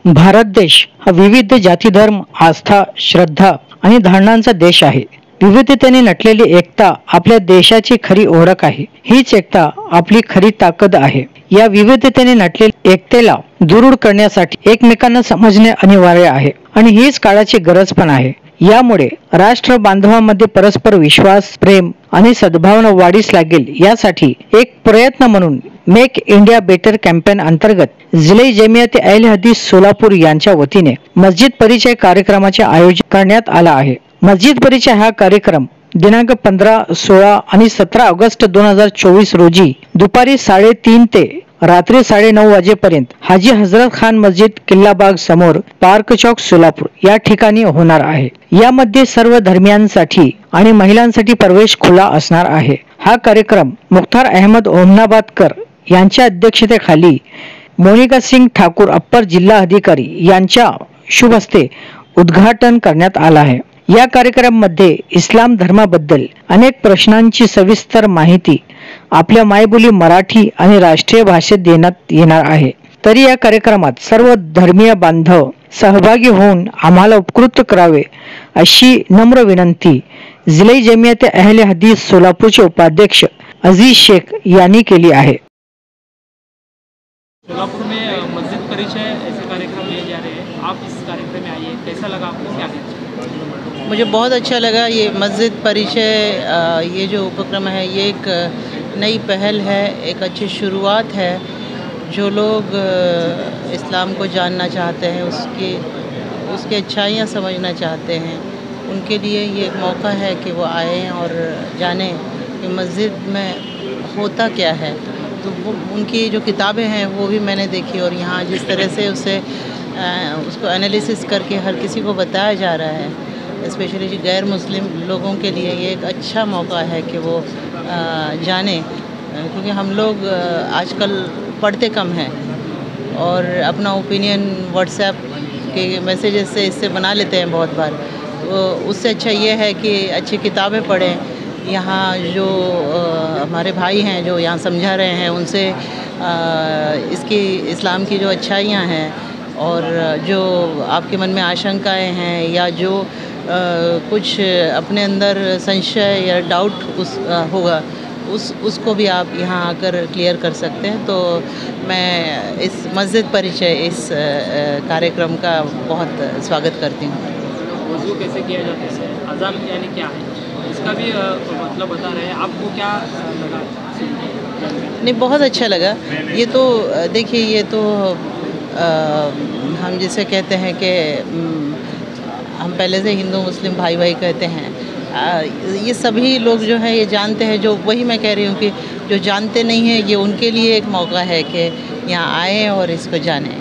भारत देश हा विविध जाती धर्म आस्था श्रद्धा आणि धारणांचा देश आहे. विविधतेने नटलेली एकता आपल्या देशाची खरी ओळख आहे. हीच एकता आपली खरी ताकद आहे. या विविधतेने नटलेल्या एकतेला दुरूड करण्यासाठी एकमेकांना समजणे अनिवार्य आहे आणि हीच काळाची गरज पण आहे. यामुळे राष्ट्र बांधवांमध्ये परस्पर विश्वास प्रेम आणि सद्भावना वाढीस लागेल यासाठी एक प्रयत्न म्हणून मेक इंडिया बेटर कॅम्पेन अंतर्गत जिले जमियात अहले हदीस सोलापूर यांच्या वतीने मस्जिद परिचय कार्यक्रमाचे आयोजन करण्यात आला आहे. मस्जिद परिचय हा कार्यक्रम दिनांक 15, 16 आणि 17 ऑगस्ट 2024 रोजी दुपारी 3:30 ते रात्री 9:30 वाजेपर्यंत हाजी हजरत खान मस्जिद किल्लाबाग समोर पार्क चौक सोलापूर या ठिकाणी होणार आहे. यामध्ये सर्व धर्मियांसाठी आणि महिलांसाठी प्रवेश खुला असणार आहे. हा कार्यक्रम मुख्तार अहमद ओमनाबादकर यांच्या अध्यक्षतेखाली मोनिका सिंग ठाकूर अप्पर जिल्हा अधिकारी यांच्या शुभ हस्ते उद्घाटन करण्यात आला आहे. या कार्यक्रमामध्ये इस्लाम धर्माबद्दल अनेक प्रश्नांची सविस्तर माहिती आपल्या मायबोली मराठी आणि राष्ट्रीय भाषेत देण्यात येणार आहे. तरी या कार्यक्रमात सर्व धर्मीय बांधव सहभागी होऊन आम्हाला उपकृत करावे अशी नम्र विनंती जिले जमियात अहले हदीस सोलापूरचे उपाध्यक्ष अजीज शेख यांनी केली आहे. सोलापुर में मस्जिद परिचय ऐसे कार्यक्रम लिए जा रहे हैं, आप इस कार्यक्रम में आइए, कैसा लगा आपको, क्या कहना? मुझे बहुत अच्छा लगा ये मस्जिद परिचय ये जो उपक्रम है ये एक नई पहल है, एक अच्छी शुरुआत है. जो लोग इस्लाम को जानना चाहते हैं उसकी अच्छाइयाँ समझना चाहते हैं उनके लिए ये एक मौका है कि वो आएँ और जानें कि मस्जिद में होता क्या है. तो वो उनकी जो किताबें हैं वो भी मैंने देखी और यहाँ जिस तरह से उसको एनालिसिस करके हर किसी को बताया जा रहा है, स्पेशली जो गैर मुस्लिम लोगों के लिए ये एक अच्छा मौका है कि वो जाने, क्योंकि हम लोग आजकल पढ़ते कम हैं और अपना ओपिनियन व्हाट्सएप के मैसेजेस से इससे बना लेते हैं बहुत बार. तो उससे अच्छा ये है कि अच्छी किताबें पढ़ें. यहाँ जो हमारे भाई हैं जो यहाँ समझा रहे हैं उनसे इसकी इस्लाम की जो अच्छाइयाँ हैं और जो आपके मन में आशंकाएं हैं या जो कुछ अपने अंदर संशय या डाउट होगा उसको भी आप यहाँ आकर क्लियर कर सकते हैं. तो मैं इस मस्जिद परिचय इस कार्यक्रम का बहुत स्वागत करती हूँ. वज़ू कैसे किया जाता है, अज़ान यानी क्या है, इसका भी मतलब बता रहे हैं. आपको क्या लगा? नहीं, बहुत अच्छा लगा. ये तो देखिए ये तो हम जिसे कहते हैं कि हम पहले से हिंदू मुस्लिम भाई भाई कहते हैं. ये सभी लोग जो हैं ये जानते हैं. जो वही मैं कह रही हूँ कि जो जानते नहीं हैं ये उनके लिए एक मौका है कि यहाँ आएँ और इसको जानें.